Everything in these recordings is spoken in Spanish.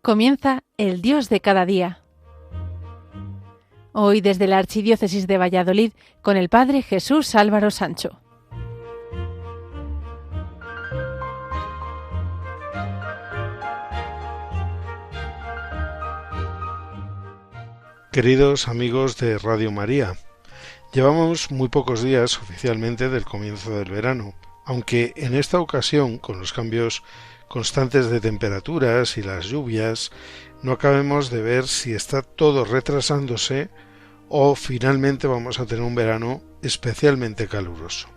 Comienza el Dios de cada día. Hoy desde la Archidiócesis de Valladolid con el Padre Jesús Álvaro Sancho. Queridos amigos de Radio María, llevamos muy pocos días oficialmente del comienzo del verano, aunque en esta ocasión, con los cambios constantes de temperaturas y las lluvias, no acabemos de ver si está todo retrasándose o finalmente vamos a tener un verano especialmente caluroso.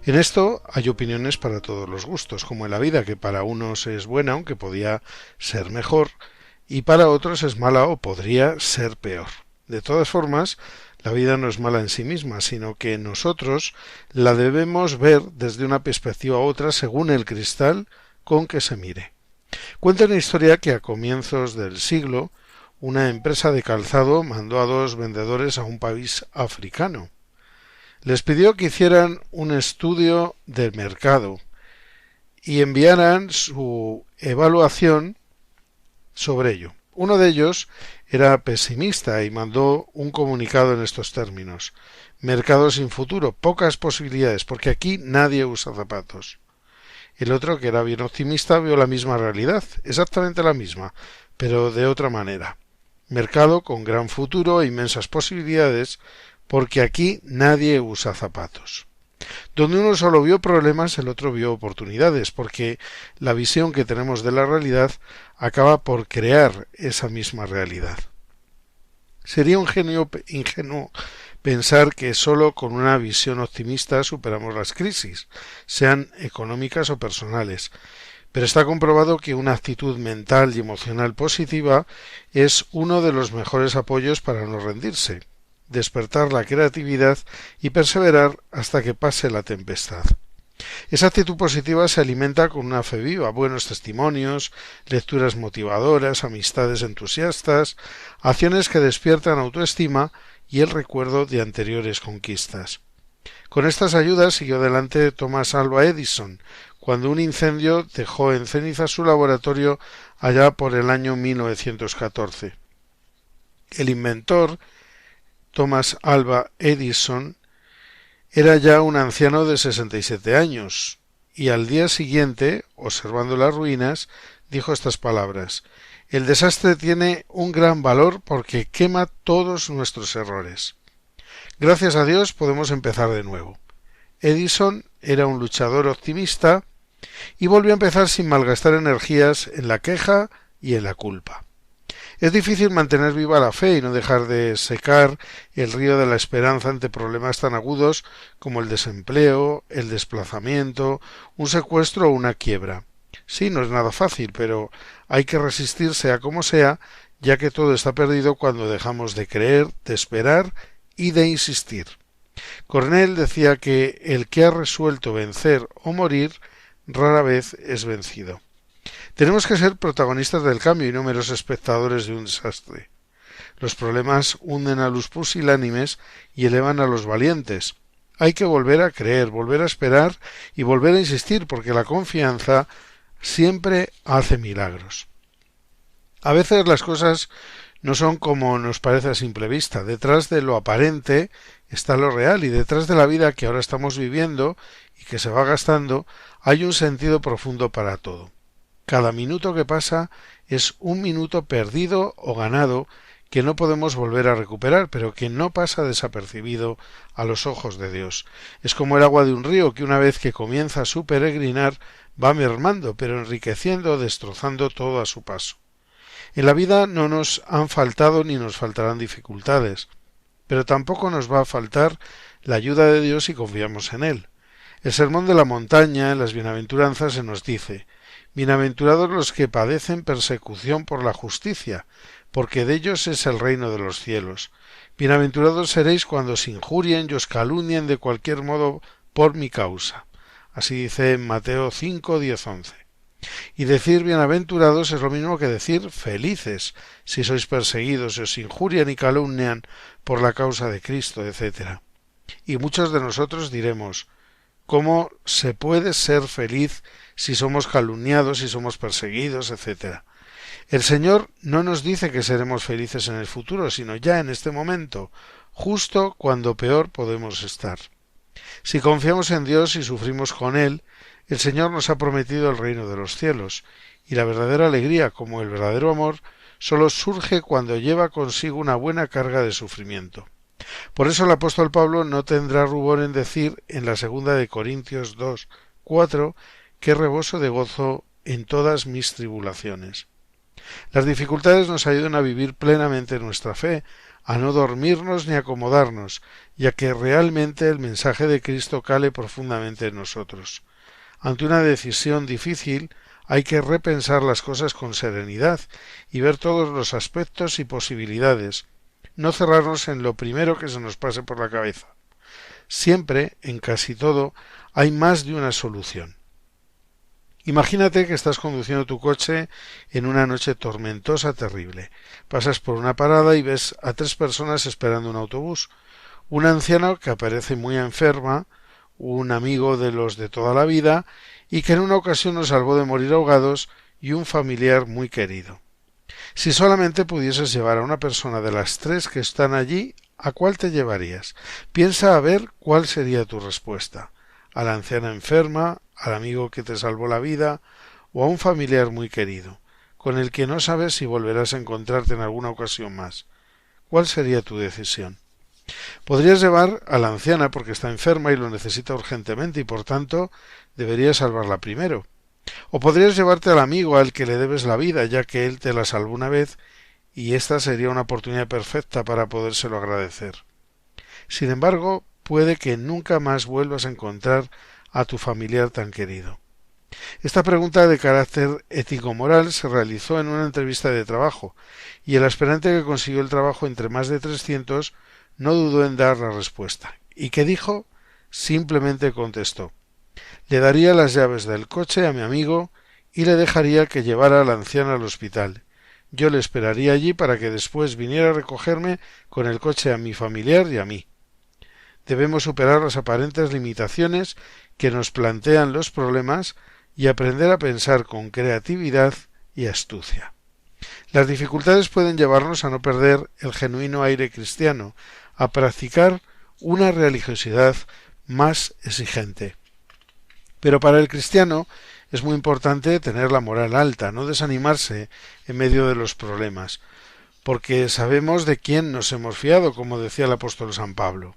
En esto hay opiniones para todos los gustos, como en la vida, que para unos es buena, aunque podía ser mejor, y para otros es mala o podría ser peor. De todas formas, la vida no es mala en sí misma, sino que nosotros la debemos ver desde una perspectiva u otra según el cristal con que se mire. Cuenta una historia que a comienzos del siglo una empresa de calzado mandó a dos vendedores a un país africano. Les pidió que hicieran un estudio del mercado y enviaran su evaluación sobre ello. Uno de ellos era pesimista y mandó un comunicado en estos términos: mercado sin futuro, pocas posibilidades, porque aquí nadie usa zapatos. El otro, que era bien optimista, vio la misma realidad, exactamente la misma, pero de otra manera. Mercado con gran futuro e inmensas posibilidades, porque aquí nadie usa zapatos. Donde uno solo vio problemas, el otro vio oportunidades, porque la visión que tenemos de la realidad acaba por crear esa misma realidad. Sería un ingenuo pensar que solo con una visión optimista superamos las crisis, sean económicas o personales, pero está comprobado que una actitud mental y emocional positiva es uno de los mejores apoyos para no rendirse, despertar la creatividad y perseverar hasta que pase la tempestad. Esa actitud positiva se alimenta con una fe viva, buenos testimonios, lecturas motivadoras, amistades entusiastas, acciones que despiertan autoestima y el recuerdo de anteriores conquistas. Con estas ayudas siguió adelante Thomas Alva Edison, cuando un incendio dejó en ceniza su laboratorio allá por el año 1914. El inventor Thomas Alva Edison era ya un anciano de 67 años, y al día siguiente, observando las ruinas, dijo estas palabras: el desastre tiene un gran valor porque quema todos nuestros errores. Gracias a Dios podemos empezar de nuevo. Edison era un luchador optimista y volvió a empezar sin malgastar energías en la queja y en la culpa. Es difícil mantener viva la fe y no dejar de secar el río de la esperanza ante problemas tan agudos como el desempleo, el desplazamiento, un secuestro o una quiebra. Sí, no es nada fácil, pero hay que resistir sea como sea, ya que todo está perdido cuando dejamos de creer, de esperar y de insistir. Cornell decía que el que ha resuelto vencer o morir rara vez es vencido. Tenemos que ser protagonistas del cambio y no meros espectadores de un desastre. Los problemas hunden a los pusilánimes y elevan a los valientes. Hay que volver a creer, volver a esperar y volver a insistir, porque la confianza siempre hace milagros. A veces las cosas no son como nos parece a simple vista. Detrás de lo aparente está lo real, y detrás de la vida que ahora estamos viviendo y que se va gastando hay un sentido profundo para todo. Cada minuto que pasa es un minuto perdido o ganado que no podemos volver a recuperar, pero que no pasa desapercibido a los ojos de Dios. Es como el agua de un río que una vez que comienza su peregrinar va mermando, pero enriqueciendo, destrozando todo a su paso. En la vida no nos han faltado ni nos faltarán dificultades, pero tampoco nos va a faltar la ayuda de Dios si confiamos en Él. El Sermón de la Montaña, en las Bienaventuranzas, se nos dice: bienaventurados los que padecen persecución por la justicia, porque de ellos es el reino de los cielos. Bienaventurados seréis cuando os injurien y os calumnien de cualquier modo por mi causa. Así dice en Mateo 5, 10, 11. Y decir bienaventurados es lo mismo que decir felices, si sois perseguidos y os injurian y calumnian por la causa de Cristo, etc. Y muchos de nosotros diremos: ¿cómo se puede ser feliz si somos calumniados, si somos perseguidos, etc.? El Señor no nos dice que seremos felices en el futuro, sino ya en este momento, justo cuando peor podemos estar. Si confiamos en Dios y sufrimos con Él, el Señor nos ha prometido el reino de los cielos, y la verdadera alegría, como el verdadero amor, solo surge cuando lleva consigo una buena carga de sufrimiento. Por eso el apóstol Pablo no tendrá rubor en decir en la segunda de Corintios 2:4 que reboso de gozo en todas mis tribulaciones. Las dificultades nos ayudan a vivir plenamente nuestra fe, a no dormirnos ni acomodarnos, y a que realmente el mensaje de Cristo cale profundamente en nosotros. Ante una decisión difícil hay que repensar las cosas con serenidad y ver todos los aspectos y posibilidades, no cerrarnos en lo primero que se nos pase por la cabeza. Siempre, en casi todo, hay más de una solución. Imagínate que estás conduciendo tu coche en una noche tormentosa terrible. Pasas por una parada y ves a 3 personas esperando un autobús. Un anciano que aparece muy enferma, un amigo de los de toda la vida y que en una ocasión nos salvó de morir ahogados, y un familiar muy querido. Si solamente pudieses llevar a una persona de las 3 que están allí, ¿a cuál te llevarías? Piensa a ver cuál sería tu respuesta. ¿A la anciana enferma, al amigo que te salvó la vida, o a un familiar muy querido, con el que no sabes si volverás a encontrarte en alguna ocasión más? ¿Cuál sería tu decisión? Podrías llevar a la anciana porque está enferma y lo necesita urgentemente y por tanto deberías salvarla primero. O podrías llevarte al amigo al que le debes la vida, ya que él te la salvó una vez y esta sería una oportunidad perfecta para podérselo agradecer. Sin embargo, puede que nunca más vuelvas a encontrar a tu familiar tan querido. Esta pregunta de carácter ético-moral se realizó en una entrevista de trabajo, y el aspirante que consiguió el trabajo entre más de 300 no dudó en dar la respuesta. ¿Y qué dijo? Simplemente contestó: le daría las llaves del coche a mi amigo y le dejaría que llevara a la anciana al hospital. Yo le esperaría allí para que después viniera a recogerme con el coche a mi familiar y a mí. Debemos superar las aparentes limitaciones que nos plantean los problemas y aprender a pensar con creatividad y astucia. Las dificultades pueden llevarnos a no perder el genuino aire cristiano, a practicar una religiosidad más exigente. Pero para el cristiano es muy importante tener la moral alta, no desanimarse en medio de los problemas, porque sabemos de quién nos hemos fiado, como decía el apóstol San Pablo.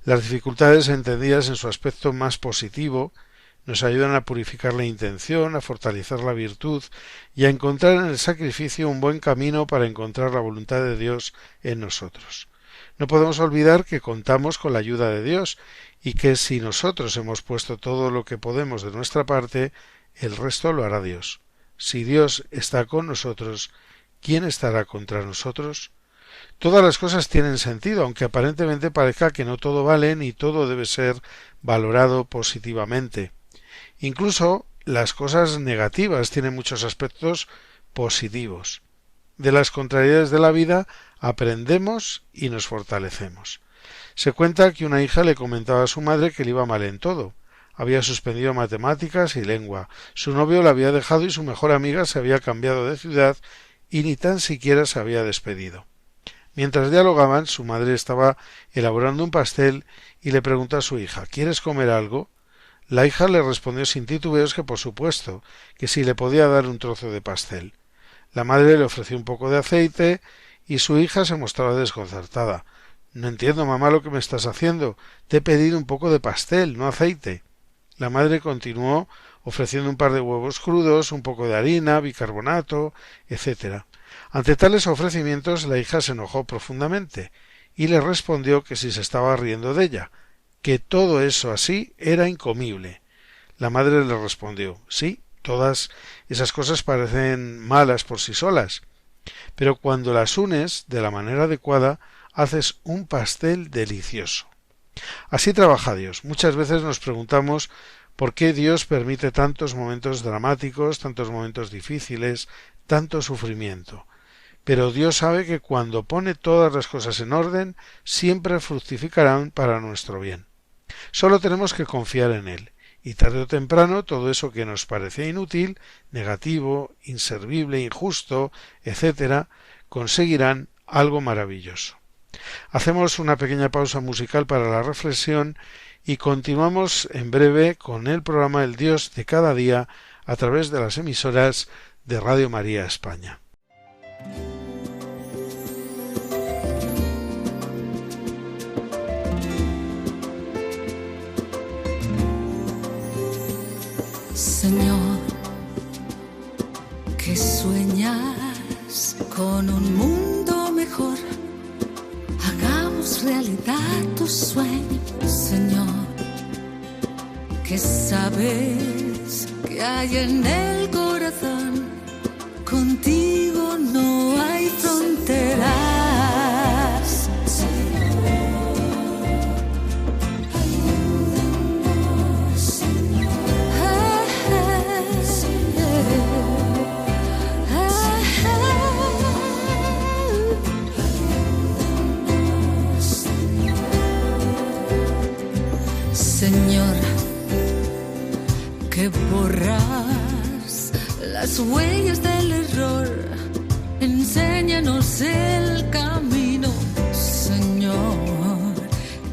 Las dificultades entendidas en su aspecto más positivo nos ayudan a purificar la intención, a fortalecer la virtud y a encontrar en el sacrificio un buen camino para encontrar la voluntad de Dios en nosotros. No podemos olvidar que contamos con la ayuda de Dios y que si nosotros hemos puesto todo lo que podemos de nuestra parte, el resto lo hará Dios. Si Dios está con nosotros, ¿quién estará contra nosotros? Todas las cosas tienen sentido, aunque aparentemente parezca que no todo vale ni todo debe ser valorado positivamente. Incluso las cosas negativas tienen muchos aspectos positivos. De las contrariedades de la vida aprendemos y nos fortalecemos. Se cuenta que una hija le comentaba a su madre que le iba mal en todo. Había suspendido matemáticas y lengua, su novio la había dejado y su mejor amiga se había cambiado de ciudad y ni tan siquiera se había despedido. Mientras dialogaban, su madre estaba elaborando un pastel y le preguntó a su hija: ¿quieres comer algo? La hija le respondió sin titubeos que por supuesto, que si le podía dar un trozo de pastel. La madre le ofreció un poco de aceite y su hija se mostraba desconcertada. No entiendo, mamá, lo que me estás haciendo. Te he pedido un poco de pastel, no aceite. La madre continuó ofreciendo un par de huevos crudos, un poco de harina, bicarbonato, etc. Ante tales ofrecimientos la hija se enojó profundamente y le respondió que si se estaba riendo de ella, que todo eso así era incomible. La madre le respondió: sí, todas esas cosas parecen malas por sí solas, pero cuando las unes de la manera adecuada haces un pastel delicioso. Así trabaja Dios. Muchas veces nos preguntamos por qué Dios permite tantos momentos dramáticos, tantos momentos difíciles, tanto sufrimiento. Pero Dios sabe que cuando pone todas las cosas en orden, siempre fructificarán para nuestro bien. Solo tenemos que confiar en Él y tarde o temprano todo eso que nos parecía inútil, negativo, inservible, injusto, etc., conseguirán algo maravilloso. Hacemos una pequeña pausa musical para la reflexión y continuamos en breve con el programa El Dios de cada día a través de las emisoras de Radio María España. Señor, que sueñas con un mundo mejor, hagamos realidad tus sueños, Señor, que sabes que hay en el corazón, contigo no hay fronteras. Señor, que borras las huellas del error, enséñanos el camino, Señor,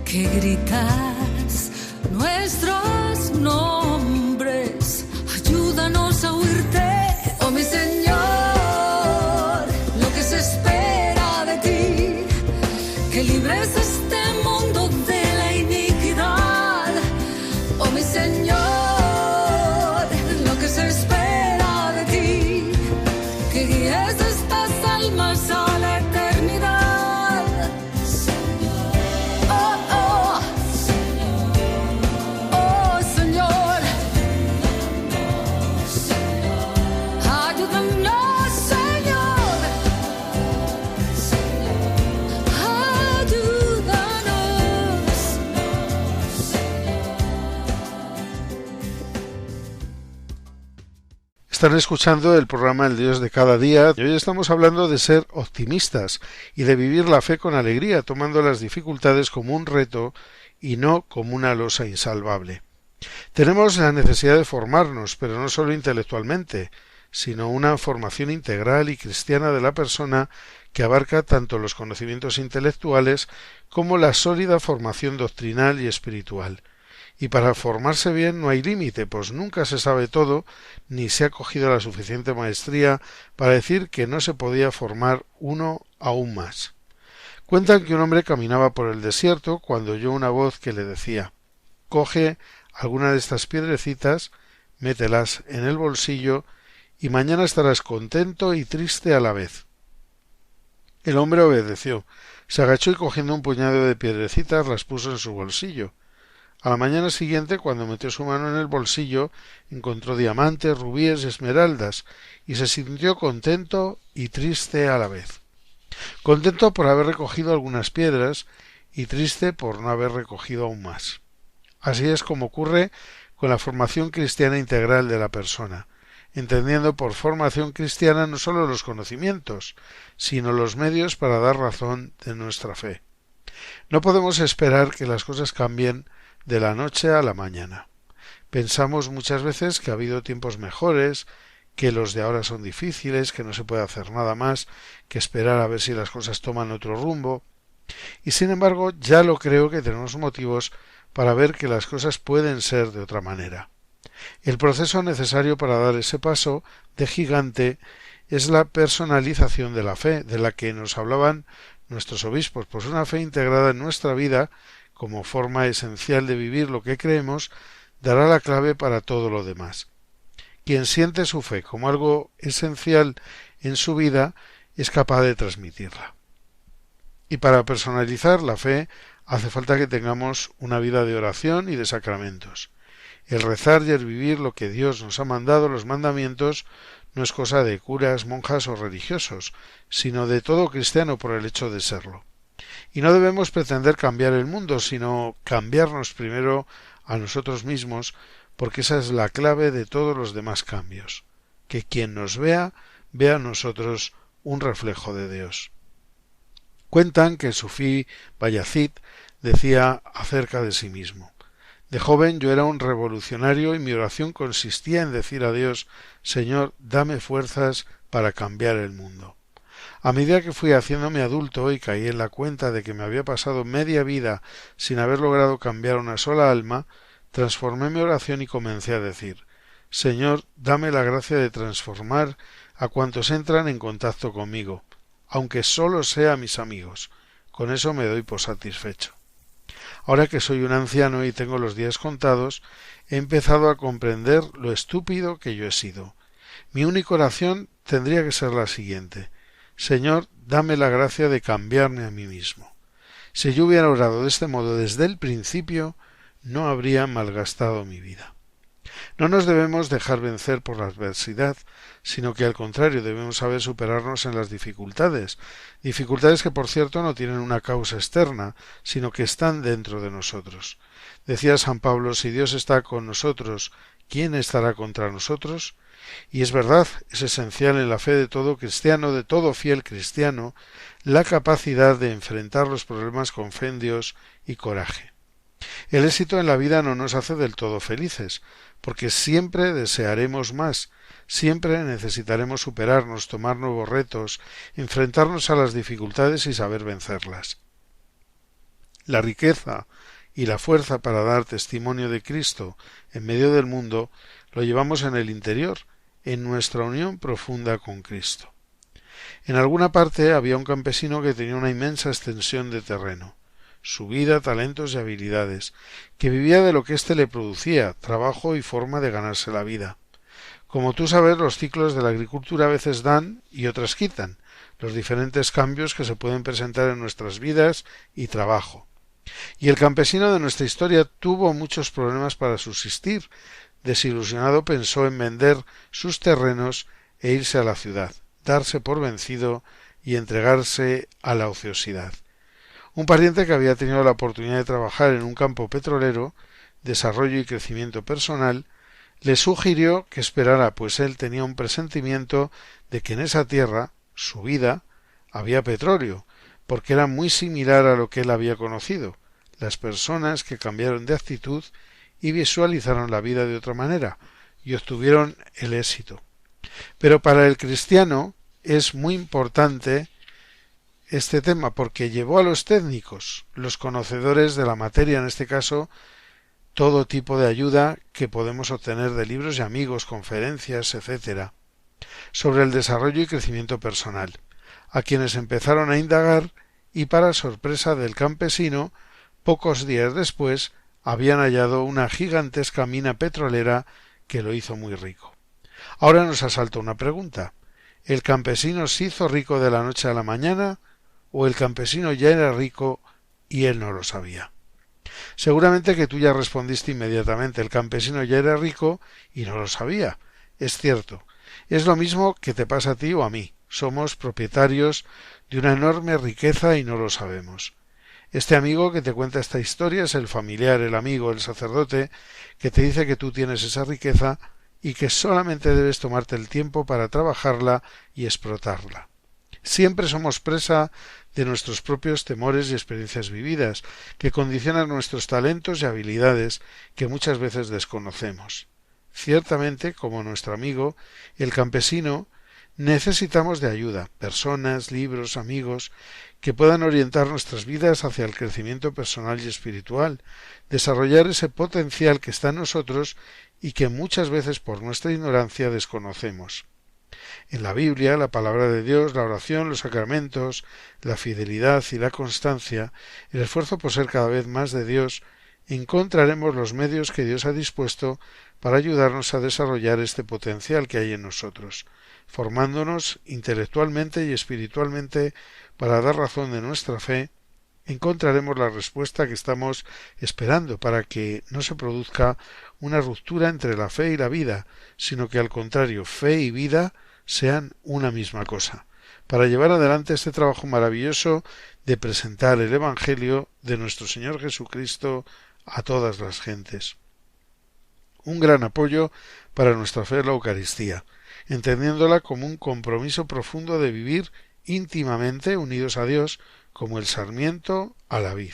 que gritas nuestros nombres, ayúdanos a oírte, oh mi Señor, lo que se espera de ti, que libres este mundo de la iniquidad, oh mi Señor, lo que se espera de ti, que guíes estas almas a la eternidad. Oh, oh, oh Señor, ayúdanos, Señor, ayúdanos. Están escuchando el programa El Dios de cada día y hoy estamos hablando de ser optimistas y de vivir la fe con alegría, tomando las dificultades como un reto y no como una losa insalvable. Tenemos la necesidad de formarnos, pero no solo intelectualmente, sino una formación integral y cristiana de la persona que abarca tanto los conocimientos intelectuales como la sólida formación doctrinal y espiritual. Y para formarse bien no hay límite, pues nunca se sabe todo, ni se ha cogido la suficiente maestría para decir que no se podía formar uno aún más. Cuentan que un hombre caminaba por el desierto cuando oyó una voz que le decía: coge alguna de estas piedrecitas, mételas en el bolsillo y mañana estarás contento y triste a la vez. El hombre obedeció, se agachó y cogiendo un puñado de piedrecitas las puso en su bolsillo. A la mañana siguiente, cuando metió su mano en el bolsillo, encontró diamantes, rubíes y esmeraldas, y se sintió contento y triste a la vez. Contento por haber recogido algunas piedras y triste por no haber recogido aún más. Así es como ocurre con la formación cristiana integral de la persona, entendiendo por formación cristiana no solo los conocimientos, sino los medios para dar razón de nuestra fe. No podemos esperar que las cosas cambien de la noche a la mañana. Pensamos muchas veces que ha habido tiempos mejores, que los de ahora son difíciles, que no se puede hacer nada más que esperar a ver si las cosas toman otro rumbo. Y sin embargo, ya lo creo que tenemos motivos para ver que las cosas pueden ser de otra manera. El proceso necesario para dar ese paso de gigante es la personalización de la fe, de la que nos hablaban nuestros obispos, pues una fe integrada en nuestra vida como forma esencial de vivir lo que creemos, dará la clave para todo lo demás. Quien siente su fe como algo esencial en su vida es capaz de transmitirla. Y para personalizar la fe hace falta que tengamos una vida de oración y de sacramentos. El rezar y el vivir lo que Dios nos ha mandado, los mandamientos, no es cosa de curas, monjas o religiosos, sino de todo cristiano por el hecho de serlo. Y no debemos pretender cambiar el mundo, sino cambiarnos primero a nosotros mismos, porque esa es la clave de todos los demás cambios. Que quien nos vea, vea en nosotros un reflejo de Dios. Cuentan que Sufí Bayazid decía acerca de sí mismo: De joven yo era un revolucionario y mi oración consistía en decir a Dios: Señor, dame fuerzas para cambiar el mundo. A medida que fui haciéndome adulto y caí en la cuenta de que me había pasado media vida sin haber logrado cambiar una sola alma, transformé mi oración y comencé a decir: Señor, dame la gracia de transformar a cuantos entran en contacto conmigo, aunque solo sea mis amigos. Con eso me doy por satisfecho. Ahora que soy un anciano y tengo los días contados, he empezado a comprender lo estúpido que yo he sido. Mi única oración tendría que ser la siguiente: Señor, dame la gracia de cambiarme a mí mismo. Si yo hubiera orado de este modo desde el principio, no habría malgastado mi vida. No nos debemos dejar vencer por la adversidad, sino que al contrario debemos saber superarnos en las dificultades que por cierto no tienen una causa externa, sino que están dentro de nosotros. Decía San Pablo: si Dios está con nosotros, ¿quién estará contra nosotros? Y es verdad, es esencial en la fe de todo cristiano, de todo fiel cristiano, la capacidad de enfrentar los problemas con fe en Dios y coraje. El éxito en la vida no nos hace del todo felices, porque siempre desearemos más, siempre necesitaremos superarnos, tomar nuevos retos, enfrentarnos a las dificultades y saber vencerlas. La riqueza y la fuerza para dar testimonio de Cristo en medio del mundo lo llevamos en el interior, en nuestra unión profunda con Cristo. En alguna parte había un campesino que tenía una inmensa extensión de terreno, su vida, talentos y habilidades, que vivía de lo que éste le producía, trabajo y forma de ganarse la vida. Como tú sabes, los ciclos de la agricultura a veces dan y otras quitan, los diferentes cambios que se pueden presentar en nuestras vidas y trabajo. Y el campesino de nuestra historia tuvo muchos problemas para subsistir. Desilusionado pensó en vender sus terrenos e irse a la ciudad, darse por vencido y entregarse a la ociosidad. Un pariente que había tenido la oportunidad de trabajar en un campo petrolero, desarrollo y crecimiento personal, le sugirió que esperara, pues él tenía un presentimiento de que en esa tierra, su vida, había petróleo, porque era muy similar a lo que él había conocido, las personas que cambiaron de actitud y visualizaron la vida de otra manera, y obtuvieron el éxito. Pero para el cristiano es muy importante este tema, porque llevó a los técnicos, los conocedores de la materia, en este caso, todo tipo de ayuda que podemos obtener de libros y amigos, conferencias, etc., sobre el desarrollo y crecimiento personal, a quienes empezaron a indagar y, para sorpresa del campesino, pocos días después habían hallado una gigantesca mina petrolera que lo hizo muy rico. Ahora nos asalta una pregunta: ¿el campesino se hizo rico de la noche a la mañana o el campesino ya era rico y él no lo sabía? Seguramente que tú ya respondiste inmediatamente: el campesino ya era rico y no lo sabía. Es cierto, es lo mismo que te pasa a ti o a mí. Somos propietarios de una enorme riqueza y no lo sabemos. Este amigo que te cuenta esta historia es el familiar, el amigo, el sacerdote que te dice que tú tienes esa riqueza y que solamente debes tomarte el tiempo para trabajarla y explotarla. Siempre somos presa de nuestros propios temores y experiencias vividas, que condicionan nuestros talentos y habilidades que muchas veces desconocemos. Ciertamente, como nuestro amigo, el campesino, necesitamos de ayuda, personas, libros, amigos, que puedan orientar nuestras vidas hacia el crecimiento personal y espiritual, desarrollar ese potencial que está en nosotros y que muchas veces por nuestra ignorancia desconocemos. En la Biblia, la palabra de Dios, la oración, los sacramentos, la fidelidad y la constancia, el esfuerzo por ser cada vez más de Dios, encontraremos los medios que Dios ha dispuesto para ayudarnos a desarrollar este potencial que hay en nosotros, formándonos intelectualmente y espiritualmente para dar razón de nuestra fe. Encontraremos la respuesta que estamos esperando para que no se produzca una ruptura entre la fe y la vida, sino que al contrario, fe y vida sean una misma cosa, para llevar adelante este trabajo maravilloso de presentar el Evangelio de nuestro Señor Jesucristo a todas las gentes. Un gran apoyo para nuestra fe es la Eucaristía, entendiéndola como un compromiso profundo de vivir íntimamente unidos a Dios como el sarmiento a la vid.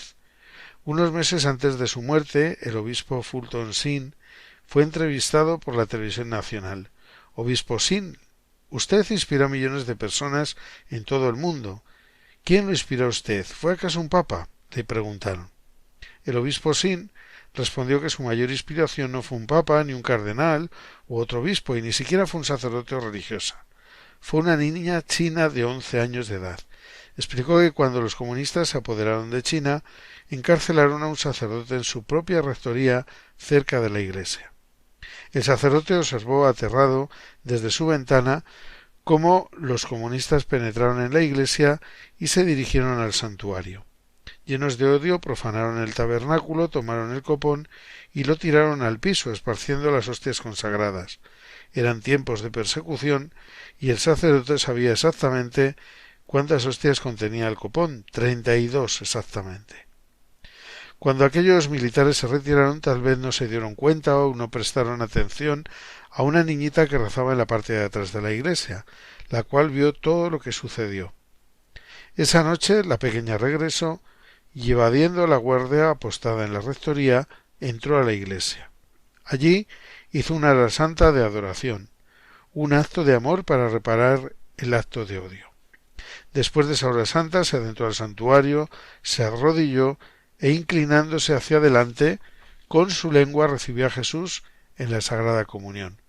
Unos meses antes de su muerte, el obispo Fulton Sheen fue entrevistado por la televisión nacional. Obispo Sheen, usted inspiró a millones de personas en todo el mundo. ¿Quién lo inspiró a usted? ¿Fue acaso un papa?, le preguntaron. El obispo Sheen respondió que su mayor inspiración no fue un papa, ni un cardenal u otro obispo, y ni siquiera fue un sacerdote o religiosa. Fue una niña china de 11 años de edad. Explicó que cuando los comunistas se apoderaron de China, encarcelaron a un sacerdote en su propia rectoría cerca de la iglesia. El sacerdote observó aterrado desde su ventana cómo los comunistas penetraron en la iglesia y se dirigieron al santuario. Llenos de odio, profanaron el tabernáculo, tomaron el copón y lo tiraron al piso, esparciendo las hostias consagradas. Eran tiempos de persecución y el sacerdote sabía exactamente cuántas hostias contenía el copón, 32 exactamente. Cuando aquellos militares se retiraron, tal vez no se dieron cuenta o no prestaron atención a una niñita que rezaba en la parte de atrás de la iglesia, la cual vio todo lo que sucedió. Esa noche la pequeña regresó y, evadiendo la guardia apostada en la rectoría, entró a la iglesia. Allí hizo una hora santa de adoración, un acto de amor para reparar el acto de odio. Después de esa hora santa se adentró al santuario, se arrodilló e inclinándose hacia adelante, con su lengua recibió a Jesús en la Sagrada Comunión.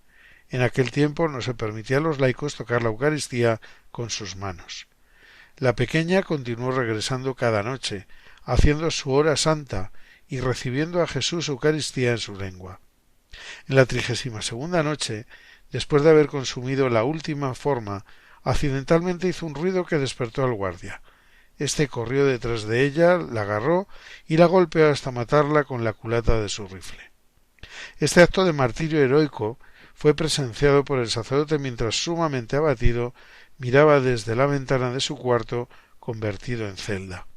En aquel tiempo no se permitía a los laicos tocar la Eucaristía con sus manos. La pequeña continuó regresando cada noche, haciendo su hora santa y recibiendo a Jesús Eucaristía en su lengua. En la 32ª noche, después de haber consumido la última forma, accidentalmente hizo un ruido que despertó al guardia. Este corrió detrás de ella, la agarró y la golpeó hasta matarla con la culata de su rifle. Este acto de martirio heroico fue presenciado por el sacerdote mientras, sumamente abatido, miraba desde la ventana de su cuarto convertido en celda.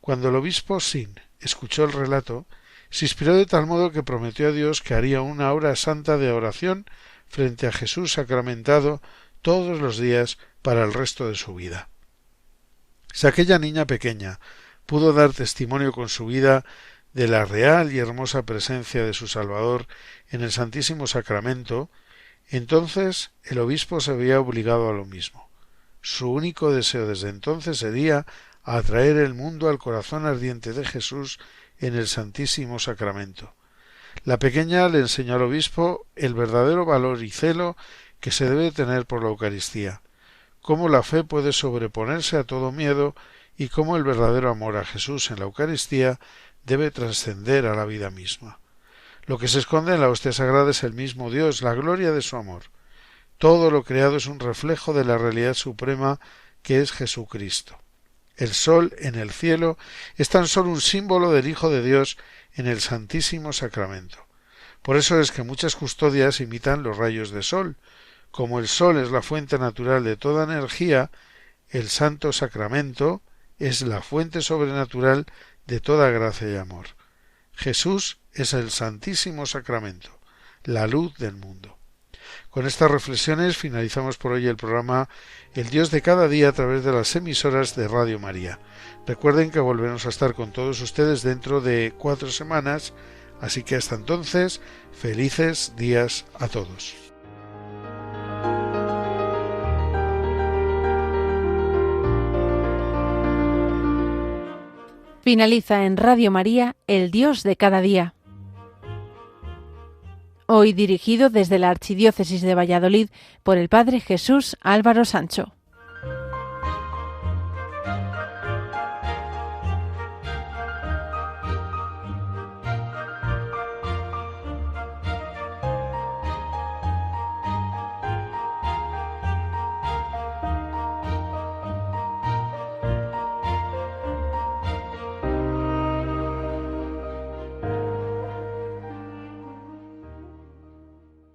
Cuando el obispo Sheen escuchó el relato, se inspiró de tal modo que prometió a Dios que haría una hora santa de oración frente a Jesús sacramentado todos los días para el resto de su vida. Si aquella niña pequeña pudo dar testimonio con su vida de la real y hermosa presencia de su Salvador en el Santísimo Sacramento, entonces el obispo se veía obligado a lo mismo. Su único deseo desde entonces sería atraer el mundo al corazón ardiente de Jesús en el Santísimo Sacramento. La pequeña le enseñó al obispo el verdadero valor y celo que se debe tener por la Eucaristía, cómo la fe puede sobreponerse a todo miedo y cómo el verdadero amor a Jesús en la Eucaristía debe trascender a la vida misma. Lo que se esconde en la hostia sagrada es el mismo Dios, la gloria de su amor. Todo lo creado es un reflejo de la realidad suprema que es Jesucristo. El sol en el cielo es tan solo un símbolo del Hijo de Dios en el Santísimo Sacramento. Por eso es que muchas custodias imitan los rayos de sol. Como el sol es la fuente natural de toda energía, el Santo Sacramento es la fuente sobrenatural de toda gracia y amor. Jesús es el Santísimo Sacramento, la luz del mundo. Con estas reflexiones finalizamos por hoy el programa El Dios de cada día a través de las emisoras de Radio María. Recuerden que volveremos a estar con todos ustedes dentro de 4 semanas, así que hasta entonces, felices días a todos. Finaliza en Radio María El Dios de cada día. Hoy dirigido desde la Archidiócesis de Valladolid por el Padre Jesús Álvaro Sancho.